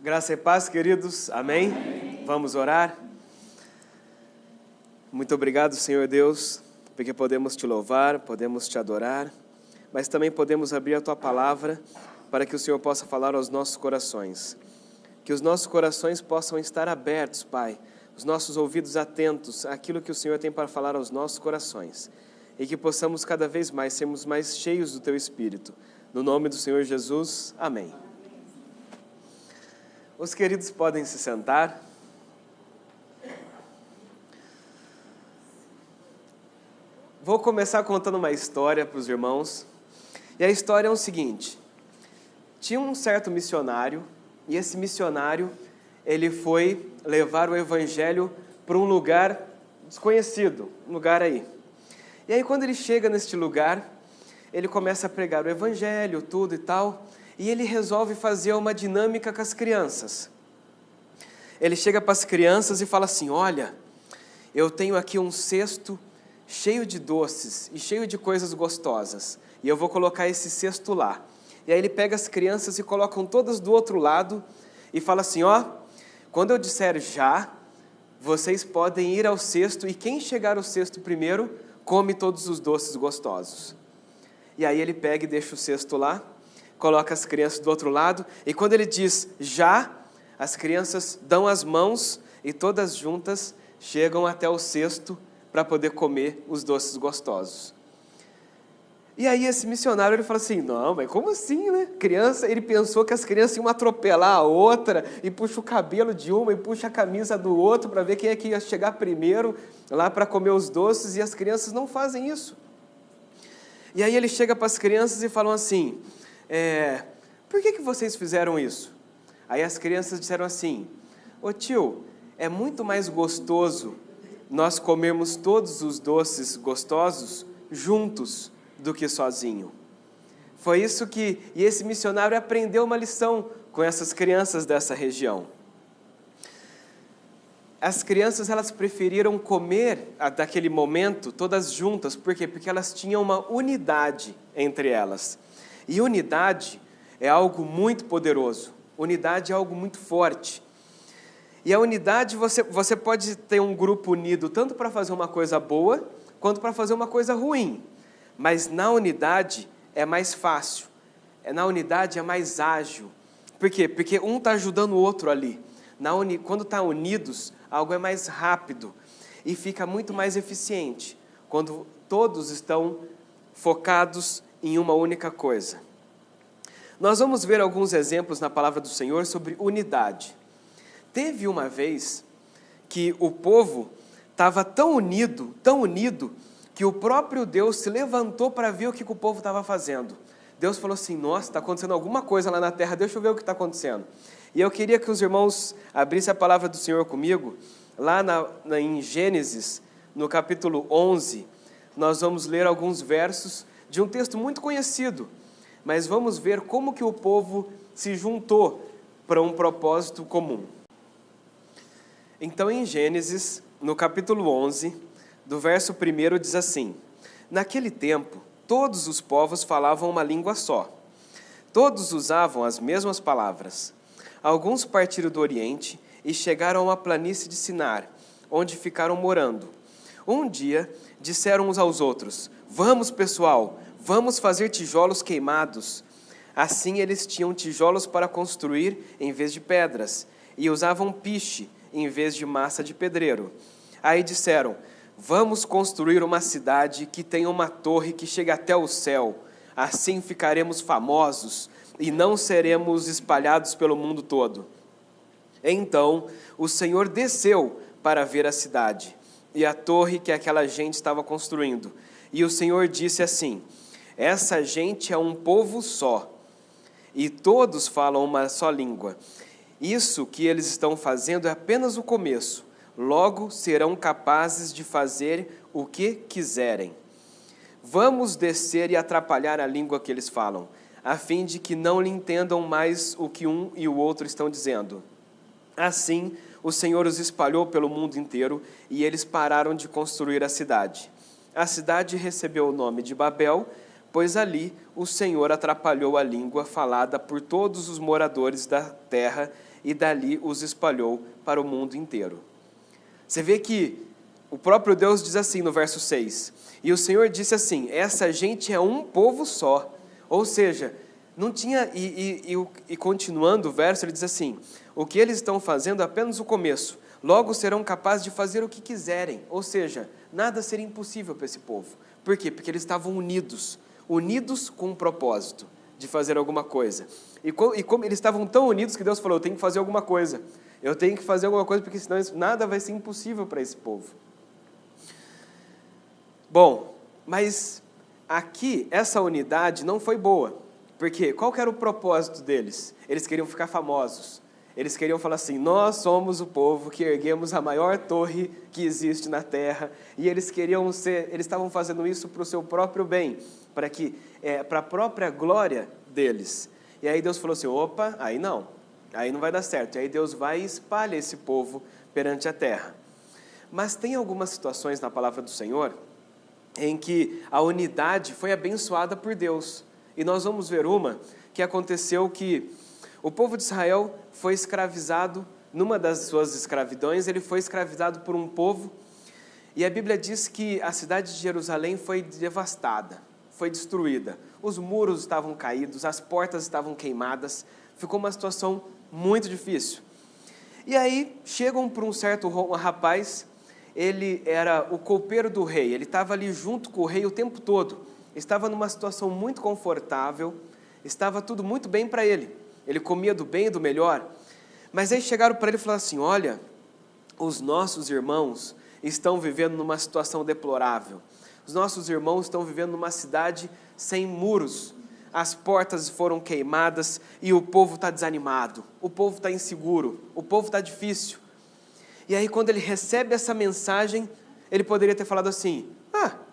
Graça e paz, queridos. Amém? Vamos orar? Muito obrigado, Senhor Deus, porque podemos te louvar, podemos te adorar, mas também podemos abrir a tua palavra para que o Senhor possa falar aos nossos corações. Que os nossos corações possam estar abertos, Pai, os nossos ouvidos atentos àquilo que o Senhor tem para falar aos nossos corações. E que possamos cada vez mais sermos mais cheios do teu Espírito. No nome do Senhor Jesus, amém. Os queridos podem se sentar. Vou começar contando uma história para os irmãos. E a história é o seguinte. Tinha um certo missionário, e esse missionário, ele foi levar o evangelho para um lugar desconhecido, um lugar aí. E aí quando ele chega neste lugar, ele começa a pregar o evangelho, tudo e tal, e ele resolve fazer uma dinâmica com as crianças. Ele chega para as crianças e fala assim, olha, eu tenho aqui um cesto cheio de doces e cheio de coisas gostosas, e eu vou colocar esse cesto lá. E aí ele pega as crianças e colocam todas do outro lado e fala assim, ó, quando eu disser já, vocês podem ir ao cesto e quem chegar ao cesto primeiro, come todos os doces gostosos. E aí ele pega e deixa o cesto lá, coloca as crianças do outro lado, e quando ele diz já, as crianças dão as mãos e todas juntas chegam até o cesto para poder comer os doces gostosos. E aí esse missionário ele fala assim, não, mas como assim, né? Criança, ele pensou que as crianças iam atropelar a outra, e puxa o cabelo de uma, e puxa a camisa do outro, para ver quem é que ia chegar primeiro lá para comer os doces, e as crianças não fazem isso. E aí ele chega para as crianças e falam assim, por que vocês fizeram isso? Aí as crianças disseram assim, ô tio, é muito mais gostoso nós comermos todos os doces gostosos juntos do que sozinho. Foi isso que, e esse missionário aprendeu uma lição com essas crianças dessa região. As crianças, elas preferiram comer daquele momento todas juntas, por quê? Porque elas tinham uma unidade entre elas. E unidade é algo muito poderoso, unidade é algo muito forte. E a unidade, você pode ter um grupo unido tanto para fazer uma coisa boa, quanto para fazer uma coisa ruim. Mas na unidade é mais fácil, na unidade é mais ágil. Por quê? Porque um está ajudando o outro ali. Quando está unidos, algo é mais rápido e fica muito mais eficiente, quando todos estão focados em uma única coisa. Nós vamos ver alguns exemplos na palavra do Senhor sobre unidade. Teve uma vez que o povo estava tão unido, que o próprio Deus se levantou para ver o que o povo estava fazendo. Deus falou assim, nossa, está acontecendo alguma coisa lá na terra, deixa eu ver o que está acontecendo. E eu queria que os irmãos abrissem a palavra do Senhor comigo, lá em Gênesis, no capítulo 11, nós vamos ler alguns versos de um texto muito conhecido, mas vamos ver como que o povo se juntou para um propósito comum. Então, em Gênesis, no capítulo 11, do verso 1 diz assim, naquele tempo, todos os povos falavam uma língua só. Todos usavam as mesmas palavras. Alguns partiram do Oriente e chegaram a uma planície de Sinar, onde ficaram morando. Um dia, disseram uns aos outros, vamos pessoal, vamos fazer tijolos queimados. Assim eles tinham tijolos para construir em vez de pedras, e usavam piche em vez de massa de pedreiro. Aí disseram, vamos construir uma cidade que tenha uma torre que chegue até o céu. Assim ficaremos famosos e não seremos espalhados pelo mundo todo. Então o Senhor desceu para ver a cidade e a torre que aquela gente estava construindo. E o Senhor disse assim, essa gente é um povo só, e todos falam uma só língua. Isso que eles estão fazendo é apenas o começo. Logo serão capazes de fazer o que quiserem. Vamos descer e atrapalhar a língua que eles falam, a fim de que não lhe entendam mais o que um e o outro estão dizendo. Assim, o Senhor os espalhou pelo mundo inteiro e eles pararam de construir a cidade. A cidade recebeu o nome de Babel, pois ali o Senhor atrapalhou a língua falada por todos os moradores da terra e dali os espalhou para o mundo inteiro. Você vê que o próprio Deus diz assim no verso 6, e o Senhor disse assim, essa gente é um povo só, ou seja, não tinha, e continuando o verso, ele diz assim, o que eles estão fazendo é apenas o começo, logo serão capazes de fazer o que quiserem, ou seja, nada seria impossível para esse povo. Por quê? Porque eles estavam unidos com um propósito de fazer alguma coisa. E como eles estavam tão unidos que Deus falou, eu tenho que fazer alguma coisa, porque senão nada vai ser impossível para esse povo. Bom, mas aqui essa unidade não foi boa, porque qual que era o propósito deles? Eles queriam ficar famosos, eles queriam falar assim, nós somos o povo que erguemos a maior torre que existe na terra, e eles estavam fazendo isso para o seu próprio bem, para a própria glória deles. E aí Deus falou assim, opa, aí não vai dar certo. E aí Deus vai e espalha esse povo perante a terra. Mas tem algumas situações na palavra do Senhor em que a unidade foi abençoada por Deus. E nós vamos ver uma que aconteceu que o povo de Israel foi escravizado, numa das suas escravidões, ele foi escravizado por um povo, e a Bíblia diz que a cidade de Jerusalém foi devastada, foi destruída. Os muros estavam caídos, as portas estavam queimadas, ficou uma situação muito difícil. E aí chegam para um certo rapaz, ele era o copeiro do rei, ele estava ali junto com o rei o tempo todo, estava numa situação muito confortável, estava tudo muito bem para ele comia do bem e do melhor, mas aí chegaram para ele e falaram assim, olha, os nossos irmãos estão vivendo numa situação deplorável, os nossos irmãos estão vivendo numa cidade sem muros, as portas foram queimadas e o povo está desanimado, o povo está inseguro, o povo está difícil. E aí quando ele recebe essa mensagem, ele poderia ter falado assim,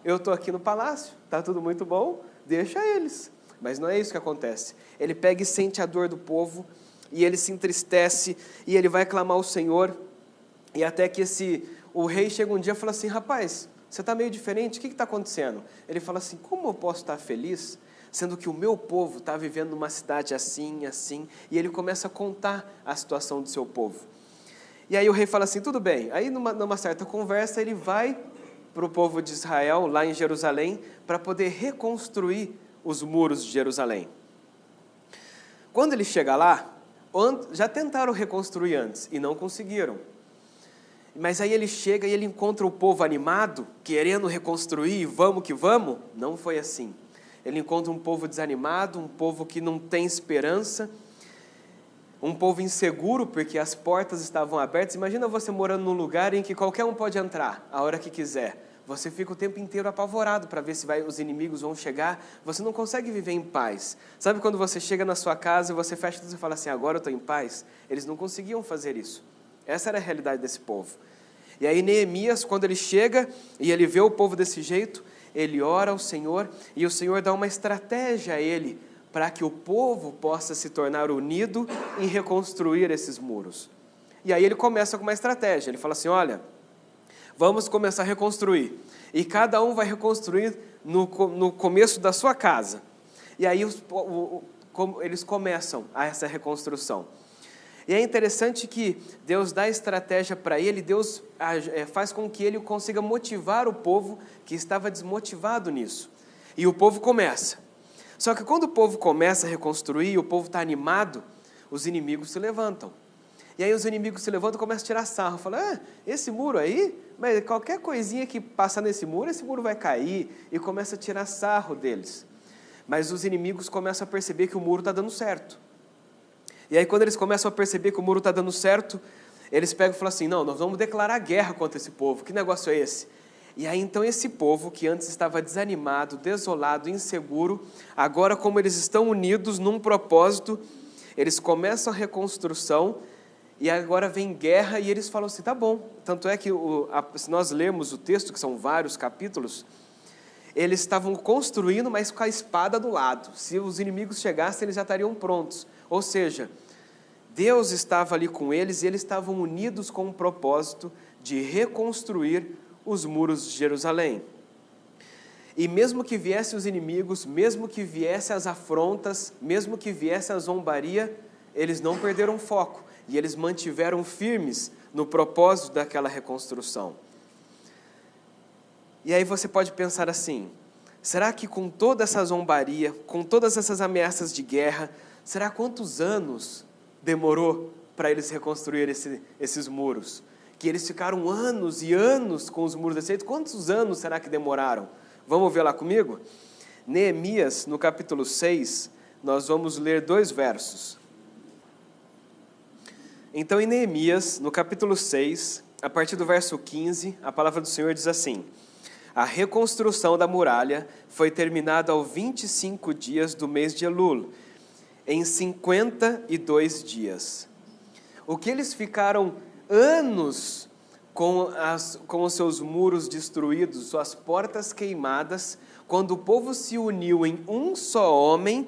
eu estou aqui no palácio, está tudo muito bom, deixa eles. Mas não é isso que acontece. Ele pega e sente a dor do povo, e ele se entristece, e ele vai clamar ao Senhor, e até que o rei chega um dia e fala assim, rapaz, você está meio diferente, o que está acontecendo? Ele fala assim, como eu posso estar feliz, sendo que o meu povo está vivendo numa cidade assim, assim, e ele começa a contar a situação do seu povo. E aí o rei fala assim, tudo bem. Aí numa certa conversa ele vai para o povo de Israel, lá em Jerusalém, para poder reconstruir os muros de Jerusalém. Quando ele chega lá, já tentaram reconstruir antes e não conseguiram. Mas aí ele chega e ele encontra o povo animado, querendo reconstruir, vamos que vamos. Não foi assim. Ele encontra um povo desanimado, um povo que não tem esperança, um povo inseguro porque as portas estavam abertas. Imagina você morando num lugar em que qualquer um pode entrar a hora que quiser. Você fica o tempo inteiro apavorado para ver se os inimigos vão chegar. Você não consegue viver em paz. Sabe quando você chega na sua casa e você fecha tudo e fala assim, agora eu estou em paz? Eles não conseguiam fazer isso. Essa era a realidade desse povo. E aí Neemias, quando ele chega e ele vê o povo desse jeito, ele ora ao Senhor e o Senhor dá uma estratégia a ele para que o povo possa se tornar unido em reconstruir esses muros. E aí ele começa com uma estratégia. Ele fala assim, olha, vamos começar a reconstruir. E cada um vai reconstruir no começo da sua casa. E aí eles começam essa reconstrução. E é interessante que Deus dá estratégia para ele, Deus faz com que ele consiga motivar o povo que estava desmotivado nisso. E o povo começa. Só que quando o povo começa a reconstruir, o povo está animado, os inimigos se levantam. E aí os inimigos se levantam e começam a tirar sarro. Falam, esse muro aí, mas qualquer coisinha que passar nesse muro, esse muro vai cair. E começa a tirar sarro deles. Mas os inimigos começam a perceber que o muro está dando certo. E aí quando eles começam a perceber que o muro está dando certo, eles pegam e falam assim, não, nós vamos declarar guerra contra esse povo. Que negócio é esse? E aí então esse povo que antes estava desanimado, desolado, inseguro, agora como eles estão unidos num propósito, eles começam a reconstrução. E agora vem guerra e eles falam assim, tá bom. Tanto é que se nós lermos o texto, que são vários capítulos, eles estavam construindo, mas com a espada do lado. Se os inimigos chegassem, eles já estariam prontos. Ou seja, Deus estava ali com eles e eles estavam unidos com o propósito de reconstruir os muros de Jerusalém. E mesmo que viessem os inimigos, mesmo que viessem as afrontas, mesmo que viesse a zombaria, eles não perderam foco. e eles mantiveram firmes no propósito daquela reconstrução. E aí você pode pensar assim, será que com toda essa zombaria, com todas essas ameaças de guerra, será quantos anos demorou para eles reconstruírem esses muros? Que eles ficaram anos e anos com os muros aceitos. Quantos anos será que demoraram? Vamos ver lá comigo? Neemias, no capítulo 6, nós vamos ler 2 versos. Então, em Neemias, no capítulo 6, a partir do verso 15, a palavra do Senhor diz assim: a reconstrução da muralha foi terminada aos 25 dias do mês de Elul, em 52 dias. O que eles ficaram anos com os seus muros destruídos, suas portas queimadas, quando o povo se uniu em um só homem,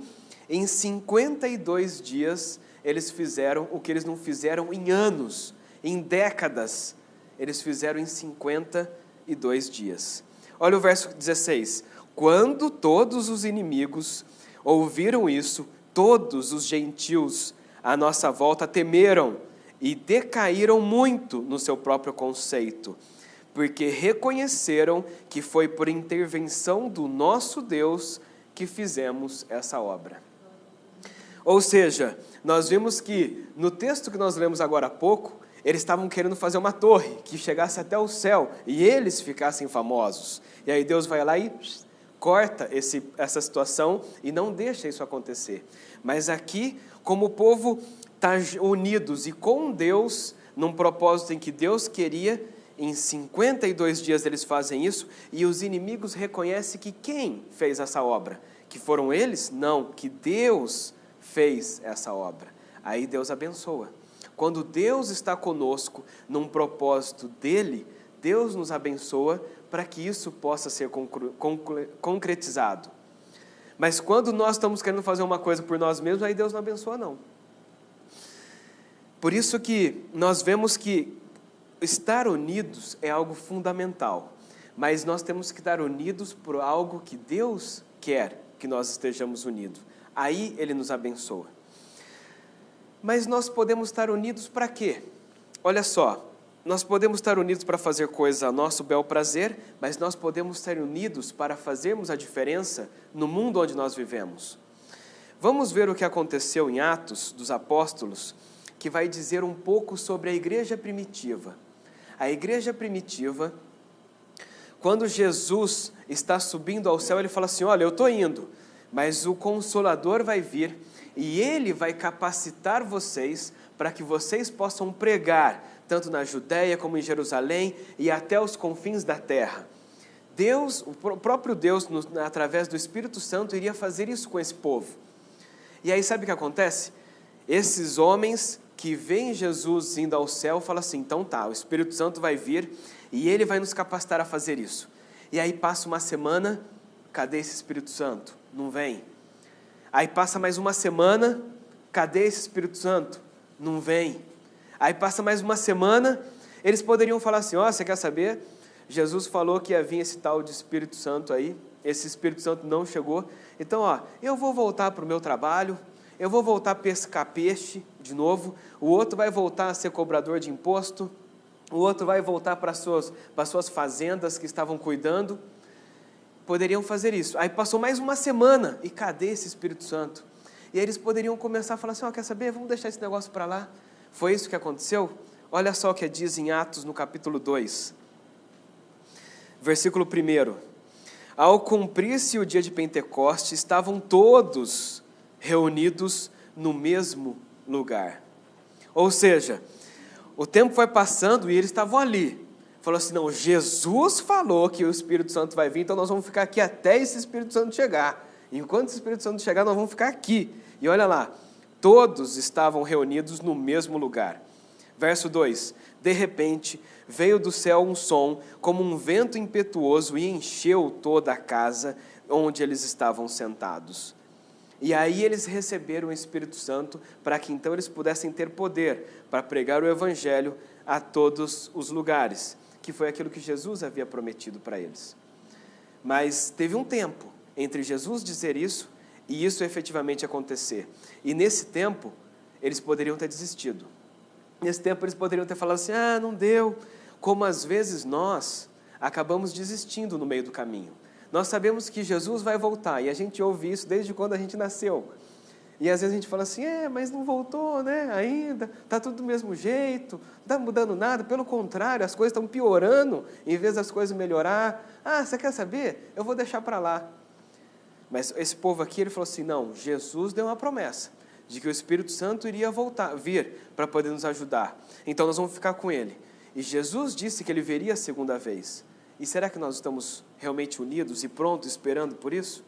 em 52 dias, eles fizeram o que eles não fizeram em anos, em décadas, eles fizeram em 52 dias. Olha o verso 16. Quando todos os inimigos ouviram isso, todos os gentios à nossa volta temeram e decaíram muito no seu próprio conceito, porque reconheceram que foi por intervenção do nosso Deus que fizemos essa obra. Ou seja, nós vimos que no texto que nós lemos agora há pouco, eles estavam querendo fazer uma torre que chegasse até o céu e eles ficassem famosos. E aí Deus vai lá e corta essa situação e não deixa isso acontecer. Mas aqui, como o povo está unidos e com Deus, num propósito em que Deus queria, em 52 dias eles fazem isso, e os inimigos reconhecem que quem fez essa obra? Que foram eles? Não, que Deus fez essa obra. Aí Deus abençoa. Quando Deus está conosco num propósito dele, Deus nos abençoa para que isso possa ser concretizado. Mas quando nós estamos querendo fazer uma coisa por nós mesmos, aí Deus não abençoa, não. Por isso que nós vemos que estar unidos é algo fundamental, mas nós temos que estar unidos por algo que Deus quer que nós estejamos unidos. Aí Ele nos abençoa. Mas nós podemos estar unidos para quê? Olha só, nós podemos estar unidos para fazer coisas a nosso bel prazer, mas nós podemos estar unidos para fazermos a diferença no mundo onde nós vivemos. Vamos ver o que aconteceu em Atos dos Apóstolos, que vai dizer um pouco sobre a igreja primitiva. A igreja primitiva, quando Jesus está subindo ao céu, ele fala assim, olha, eu estou indo, mas o Consolador vai vir e ele vai capacitar vocês para que vocês possam pregar, tanto na Judéia como em Jerusalém e até os confins da terra. Deus, o próprio Deus, através do Espírito Santo, iria fazer isso com esse povo. E aí sabe o que acontece? Esses homens que veem Jesus indo ao céu, falam assim, então tá, o Espírito Santo vai vir e ele vai nos capacitar a fazer isso. E aí passa uma semana, cadê esse Espírito Santo? Não vem. Aí passa mais uma semana, cadê esse Espírito Santo? Não vem. Aí passa mais uma semana, eles poderiam falar assim, ó, você quer saber? Jesus falou que ia vir esse tal de Espírito Santo aí, esse Espírito Santo não chegou, então ó, eu vou voltar para o meu trabalho, eu vou voltar a pescar peixe de novo, o outro vai voltar a ser cobrador de imposto, o outro vai voltar para as suas fazendas que estavam cuidando. Poderiam fazer isso. Aí passou mais uma semana, e cadê esse Espírito Santo? E aí eles poderiam começar a falar assim, ó, quer saber, vamos deixar esse negócio para lá. Foi isso que aconteceu? Olha só o que diz em Atos, no capítulo 2, versículo 1. Ao cumprir-se o dia de Pentecostes, estavam todos reunidos no mesmo lugar. Ou seja, o tempo foi passando e eles estavam ali. Falou assim, não, Jesus falou que o Espírito Santo vai vir, então nós vamos ficar aqui até esse Espírito Santo chegar. Enquanto esse Espírito Santo chegar, nós vamos ficar aqui. E olha lá, todos estavam reunidos no mesmo lugar. Verso 2, de repente, veio do céu um som, como um vento impetuoso, e encheu toda a casa onde eles estavam sentados. E aí eles receberam o Espírito Santo, para que então eles pudessem ter poder para pregar o Evangelho a todos os lugares, que foi aquilo que Jesus havia prometido para eles. Mas teve um tempo entre Jesus dizer isso e isso efetivamente acontecer. E nesse tempo, eles poderiam ter desistido. Nesse tempo eles poderiam ter falado assim, não deu, como às vezes nós acabamos desistindo no meio do caminho. Nós sabemos que Jesus vai voltar, e a gente ouve isso desde quando a gente nasceu. E às vezes a gente fala assim, mas não voltou, né, ainda, está tudo do mesmo jeito, não está mudando nada, pelo contrário, as coisas estão piorando, em vez das coisas melhorar. Você quer saber? Eu vou deixar para lá. Mas esse povo aqui, ele falou assim, não, Jesus deu uma promessa, de que o Espírito Santo iria vir para poder nos ajudar. Então nós vamos ficar com ele. E Jesus disse que ele viria a segunda vez. E será que nós estamos realmente unidos e prontos, esperando por isso?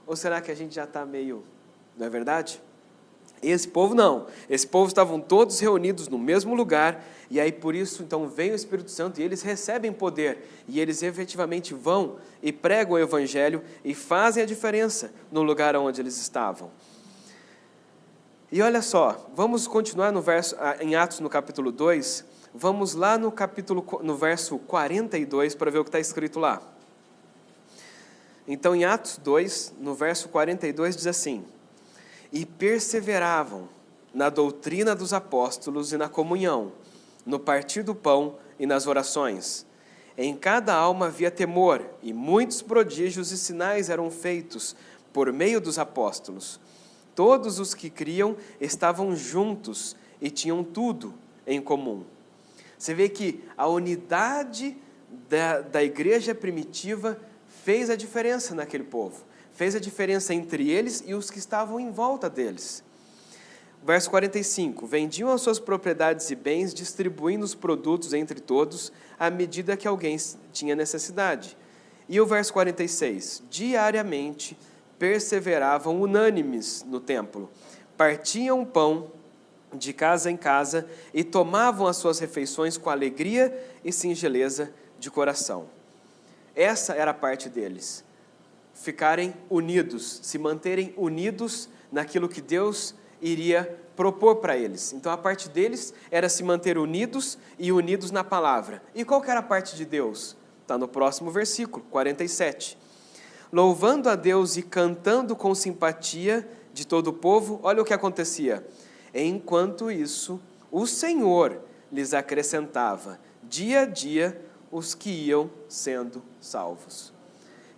Ou será que a gente já está meio... Não é verdade? Esse povo não. Esse povo estavam todos reunidos no mesmo lugar, e aí por isso então vem o Espírito Santo e eles recebem poder, e eles efetivamente vão e pregam o Evangelho e fazem a diferença no lugar onde eles estavam. E olha só, vamos continuar em Atos no capítulo 2, vamos lá no verso 42 para ver o que está escrito lá. Então em Atos 2, no verso 42 diz assim: e perseveravam na doutrina dos apóstolos e na comunhão, no partir do pão e nas orações. Em cada alma havia temor, e muitos prodígios e sinais eram feitos por meio dos apóstolos. Todos os que criam estavam juntos e tinham tudo em comum. Você vê que a unidade da igreja primitiva fez a diferença naquele povo. Fez a diferença entre eles e os que estavam em volta deles. Verso 45, vendiam as suas propriedades e bens, distribuindo os produtos entre todos, à medida que alguém tinha necessidade. E o verso 46, diariamente perseveravam unânimes no templo, partiam o pão de casa em casa e tomavam as suas refeições com alegria e singeleza de coração. Essa era a parte deles. Ficarem unidos, se manterem unidos naquilo que Deus iria propor para eles. Então a parte deles era se manter unidos e unidos na palavra. E qual que era a parte de Deus? Está no próximo versículo, 47. Louvando a Deus e cantando com simpatia de todo o povo, olha o que acontecia. Enquanto isso, o Senhor lhes acrescentava dia a dia os que iam sendo salvos.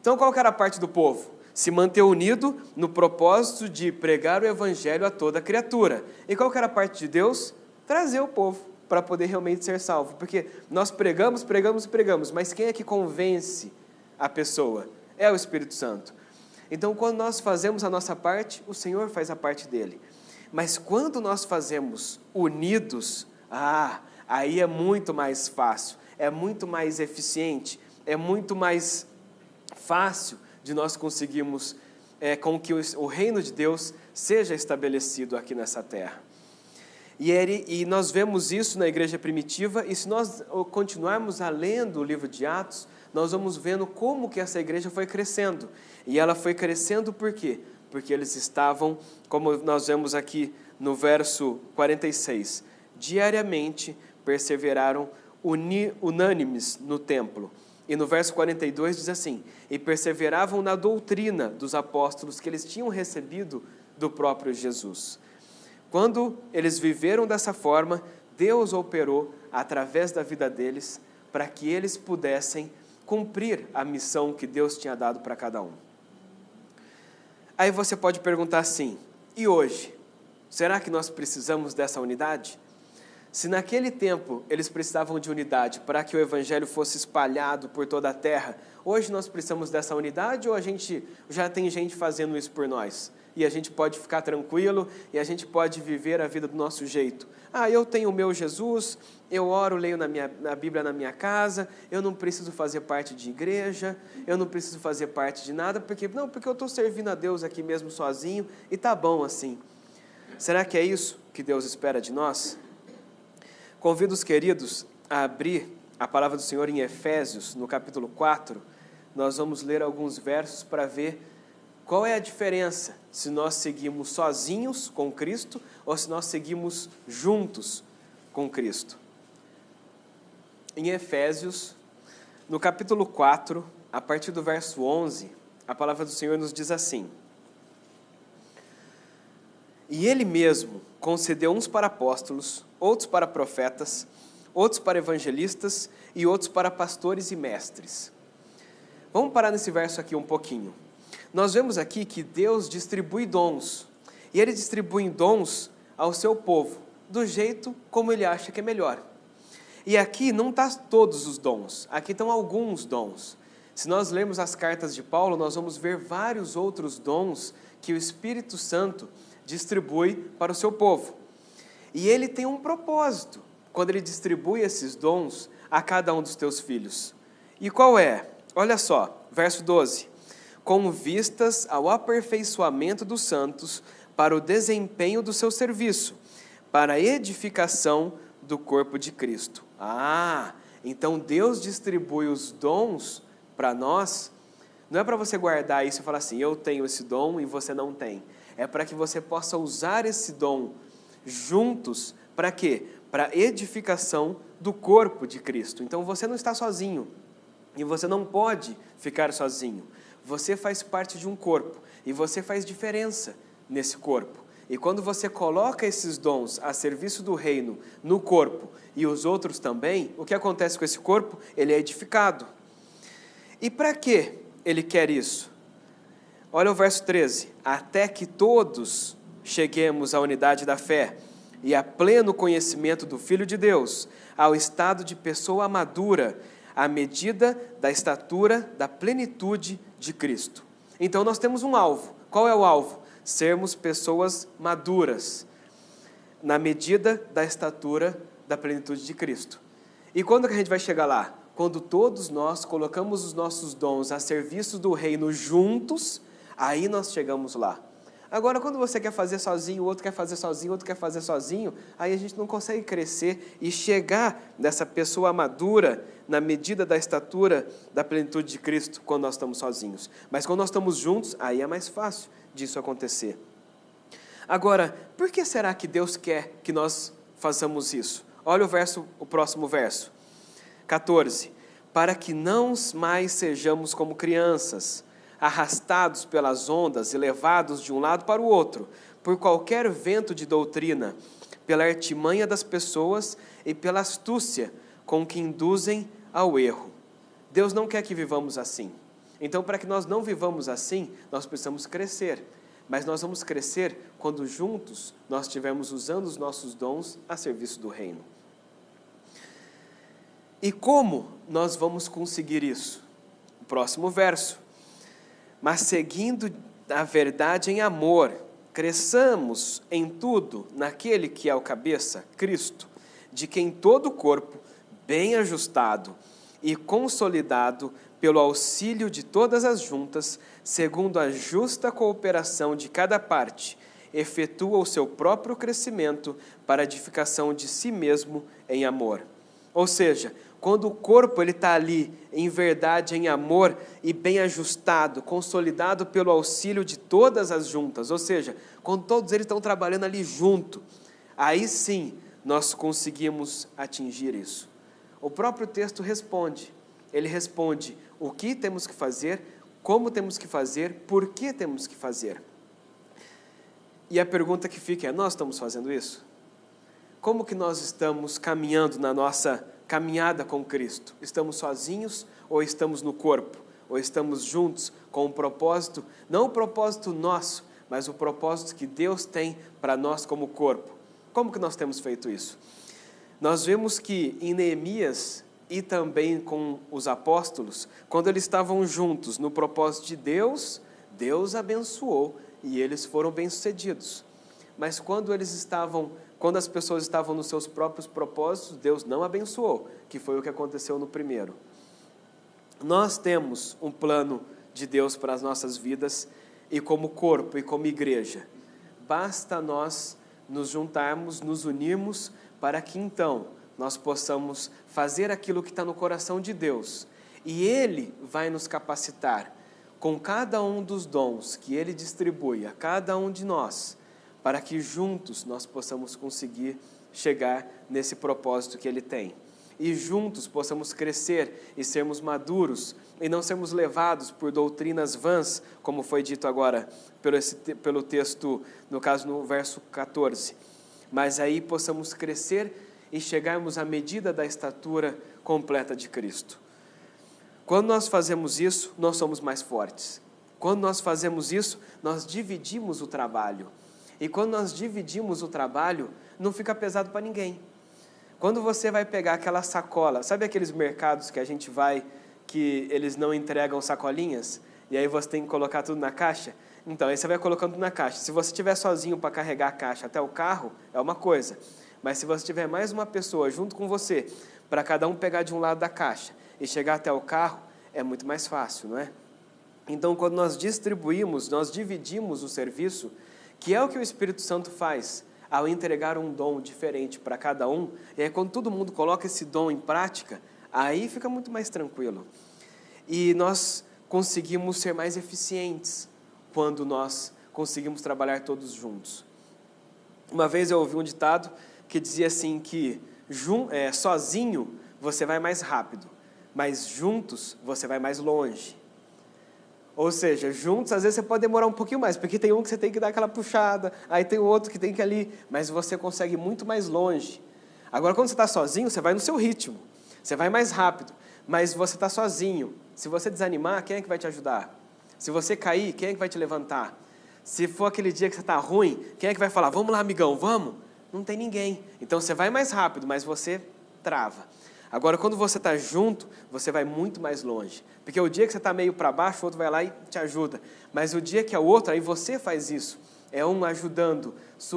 Então, qual que era a parte do povo? Se manter unido no propósito de pregar o Evangelho a toda criatura. E qual que era a parte de Deus? Trazer o povo para poder realmente ser salvo. Porque nós pregamos, mas quem é que convence a pessoa? É o Espírito Santo. Então, quando nós fazemos a nossa parte, o Senhor faz a parte dele. Mas quando nós fazemos unidos, aí é muito mais fácil, é muito mais eficiente, é muito mais fácil de nós conseguirmos com que o reino de Deus seja estabelecido aqui nessa terra. E nós vemos isso na igreja primitiva, e se nós continuarmos lendo o livro de Atos, nós vamos vendo como que essa igreja foi crescendo. E ela foi crescendo por quê? Porque eles estavam, como nós vemos aqui no verso 46, diariamente perseveraram unânimes no templo. E no verso 42 diz assim, e perseveravam na doutrina dos apóstolos que eles tinham recebido do próprio Jesus. Quando eles viveram dessa forma, Deus operou através da vida deles para que eles pudessem cumprir a missão que Deus tinha dado para cada um. Aí você pode perguntar assim, e hoje? Será que nós precisamos dessa unidade? Se naquele tempo eles precisavam de unidade para que o Evangelho fosse espalhado por toda a terra, hoje nós precisamos dessa unidade ou a gente já tem gente fazendo isso por nós? E a gente pode ficar tranquilo e a gente pode viver a vida do nosso jeito. Eu tenho o meu Jesus, eu oro, leio na Bíblia na minha casa, eu não preciso fazer parte de igreja, eu não preciso fazer parte de nada, porque eu estou servindo a Deus aqui mesmo sozinho e está bom assim. Será que é isso que Deus espera de nós? Convido os queridos a abrir a palavra do Senhor em Efésios, no capítulo 4. Nós vamos ler alguns versos para ver qual é a diferença se nós seguimos sozinhos com Cristo ou se nós seguimos juntos com Cristo. Em Efésios, no capítulo 4, a partir do verso 11, a palavra do Senhor nos diz assim: e Ele mesmo concedeu uns para apóstolos, outros para profetas, outros para evangelistas e outros para pastores e mestres. Vamos parar nesse verso aqui um pouquinho. Nós vemos aqui que Deus distribui dons, e Ele distribui dons ao seu povo, do jeito como Ele acha que é melhor. E aqui não estão todos os dons, aqui estão alguns dons. Se nós lermos as cartas de Paulo, nós vamos ver vários outros dons que o Espírito Santo distribui para o seu povo. E Ele tem um propósito quando Ele distribui esses dons a cada um dos teus filhos. E qual é? Olha só, verso 12. Com vistas ao aperfeiçoamento dos santos para o desempenho do seu serviço, para a edificação do corpo de Cristo. Então Deus distribui os dons para nós, não é para você guardar isso e falar assim, eu tenho esse dom e você não tem. É para que você possa usar esse dom juntos, para quê? Para a edificação do corpo de Cristo. Então você não está sozinho, e você não pode ficar sozinho. Você faz parte de um corpo, e você faz diferença nesse corpo. E quando você coloca esses dons a serviço do reino no corpo, e os outros também, o que acontece com esse corpo? Ele é edificado. E para que Ele quer isso? Olha o verso 13. Até que todos cheguemos à unidade da fé e a pleno conhecimento do Filho de Deus, ao estado de pessoa madura, à medida da estatura da plenitude de Cristo. Então nós temos um alvo. Qual é o alvo? Sermos pessoas maduras, na medida da estatura da plenitude de Cristo. E quando que a gente vai chegar lá? Quando todos nós colocamos os nossos dons a serviço do reino juntos, aí nós chegamos lá. Agora, quando você quer fazer sozinho, o outro quer fazer sozinho, o outro quer fazer sozinho, aí a gente não consegue crescer e chegar nessa pessoa madura na medida da estatura da plenitude de Cristo quando nós estamos sozinhos. Mas quando nós estamos juntos, aí é mais fácil disso acontecer. Agora, por que será que Deus quer que nós façamos isso? Olha o próximo verso, 14. Para que não mais sejamos como crianças, arrastados pelas ondas e levados de um lado para o outro, por qualquer vento de doutrina, pela artimanha das pessoas e pela astúcia com que induzem ao erro. Deus não quer que vivamos assim. Então, para que nós não vivamos assim, nós precisamos crescer. Mas nós vamos crescer quando juntos nós estivermos usando os nossos dons a serviço do reino. E como nós vamos conseguir isso? O próximo verso. Mas seguindo a verdade em amor, cresçamos em tudo naquele que é o cabeça, Cristo, de quem todo o corpo, bem ajustado e consolidado pelo auxílio de todas as juntas, segundo a justa cooperação de cada parte, efetua o seu próprio crescimento para a edificação de si mesmo em amor. Ou seja, quando o corpo está ali em verdade, em amor e bem ajustado, consolidado pelo auxílio de todas as juntas, ou seja, quando todos eles estão trabalhando ali junto, aí sim nós conseguimos atingir isso. O próprio texto responde, ele responde o que temos que fazer, como temos que fazer, por que temos que fazer. E a pergunta que fica é, nós estamos fazendo isso? Como que nós estamos caminhando na nossa caminhada com Cristo? Estamos sozinhos ou estamos no corpo? Ou estamos juntos com um propósito, não o propósito nosso, mas o propósito que Deus tem para nós como corpo? Como que nós temos feito isso? Nós vemos que em Neemias e também com os apóstolos, quando eles estavam juntos no propósito de Deus, Deus abençoou e eles foram bem-sucedidos. Mas quando as pessoas estavam nos seus próprios propósitos, Deus não abençoou, que foi o que aconteceu no primeiro. Nós temos um plano de Deus para as nossas vidas, e como corpo e como igreja, basta nós nos juntarmos, nos unirmos, para que então nós possamos fazer aquilo que está no coração de Deus, e Ele vai nos capacitar com cada um dos dons que Ele distribui a cada um de nós, para que juntos nós possamos conseguir chegar nesse propósito que Ele tem. E juntos possamos crescer e sermos maduros, e não sermos levados por doutrinas vãs, como foi dito agora pelo texto, no caso no verso 14. mas aí possamos crescer e chegarmos à medida da estatura completa de Cristo. Quando nós fazemos isso, nós somos mais fortes. Quando nós fazemos isso, nós dividimos o trabalho. E quando nós dividimos o trabalho, não fica pesado para ninguém. Quando você vai pegar aquela sacola, sabe aqueles mercados que a gente vai, que eles não entregam sacolinhas? E aí você tem que colocar tudo na caixa? Então, aí você vai colocando tudo na caixa. Se você estiver sozinho para carregar a caixa até o carro, é uma coisa. Mas se você tiver mais uma pessoa junto com você, para cada um pegar de um lado da caixa e chegar até o carro, é muito mais fácil, não é? Então, quando nós distribuímos, nós dividimos o serviço, que é o que o Espírito Santo faz ao entregar um dom diferente para cada um, e aí quando todo mundo coloca esse dom em prática, aí fica muito mais tranquilo. E nós conseguimos ser mais eficientes quando nós conseguimos trabalhar todos juntos. Uma vez eu ouvi um ditado que dizia assim que sozinho você vai mais rápido, mas juntos você vai mais longe. Ou seja, juntos às vezes você pode demorar um pouquinho mais, porque tem um que você tem que dar aquela puxada, aí tem o outro que tem que ir ali, mas você consegue muito mais longe. Agora, quando você está sozinho, você vai no seu ritmo, você vai mais rápido, mas você está sozinho. Se você desanimar, quem é que vai te ajudar? Se você cair, quem é que vai te levantar? Se for aquele dia que você está ruim, quem é que vai falar, vamos lá, amigão, vamos? Não tem ninguém. Então, você vai mais rápido, mas você trava. Agora, quando você está junto, você vai muito mais longe. Porque o dia que você está meio para baixo, o outro vai lá e te ajuda. Mas o dia que é o outro, aí você faz isso. É um ajudando,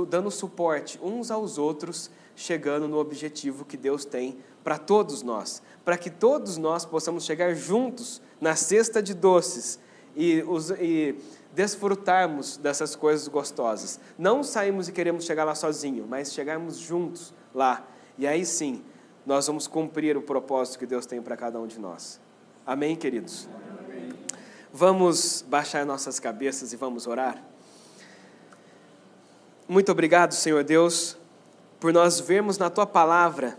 dando suporte uns aos outros, chegando no objetivo que Deus tem para todos nós. Para que todos nós possamos chegar juntos na cesta de doces e desfrutarmos dessas coisas gostosas. Não saímos e queremos chegar lá sozinho, mas chegarmos juntos lá. E aí sim, nós vamos cumprir o propósito que Deus tem para cada um de nós. Amém, queridos? Amém. Vamos baixar nossas cabeças e vamos orar? Muito obrigado, Senhor Deus, por nós vermos na Tua Palavra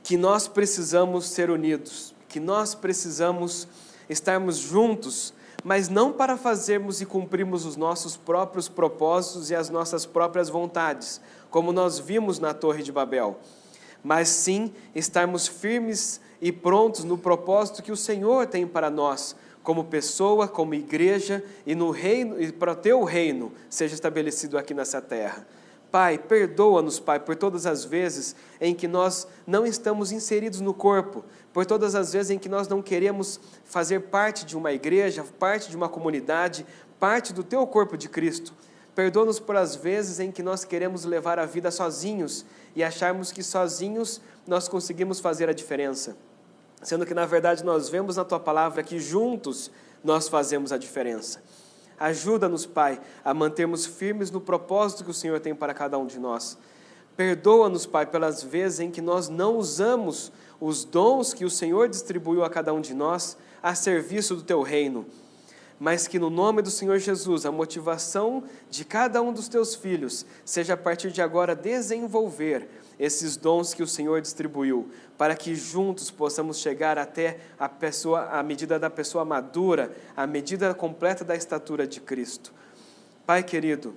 que nós precisamos ser unidos, que nós precisamos estarmos juntos, mas não para fazermos e cumprirmos os nossos próprios propósitos e as nossas próprias vontades, como nós vimos na Torre de Babel, mas sim estarmos firmes e prontos no propósito que o Senhor tem para nós, como pessoa, como igreja, e no reino, e para o Teu reino seja estabelecido aqui nessa terra. Pai, perdoa-nos, Pai, por todas as vezes em que nós não estamos inseridos no corpo, por todas as vezes em que nós não queremos fazer parte de uma igreja, parte de uma comunidade, parte do Teu corpo de Cristo. Perdoa-nos por as vezes em que nós queremos levar a vida sozinhos e acharmos que sozinhos nós conseguimos fazer a diferença. Sendo que, na verdade, nós vemos na Tua Palavra que juntos nós fazemos a diferença. Ajuda-nos, Pai, a mantermos firmes no propósito que o Senhor tem para cada um de nós. Perdoa-nos, Pai, pelas vezes em que nós não usamos os dons que o Senhor distribuiu a cada um de nós a serviço do Teu reino, mas que no nome do Senhor Jesus, a motivação de cada um dos Teus filhos seja a partir de agora desenvolver esses dons que o Senhor distribuiu, para que juntos possamos chegar até a medida da pessoa madura, a medida completa da estatura de Cristo. Pai querido,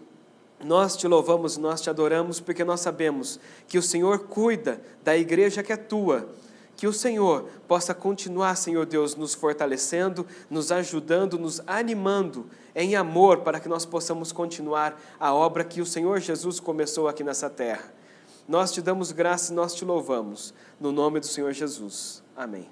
nós Te louvamos, nós Te adoramos, porque nós sabemos que o Senhor cuida da igreja que é Tua. Que o Senhor possa continuar, Senhor Deus, nos fortalecendo, nos ajudando, nos animando em amor, para que nós possamos continuar a obra que o Senhor Jesus começou aqui nessa terra. Nós Te damos graça e nós Te louvamos, no nome do Senhor Jesus. Amém.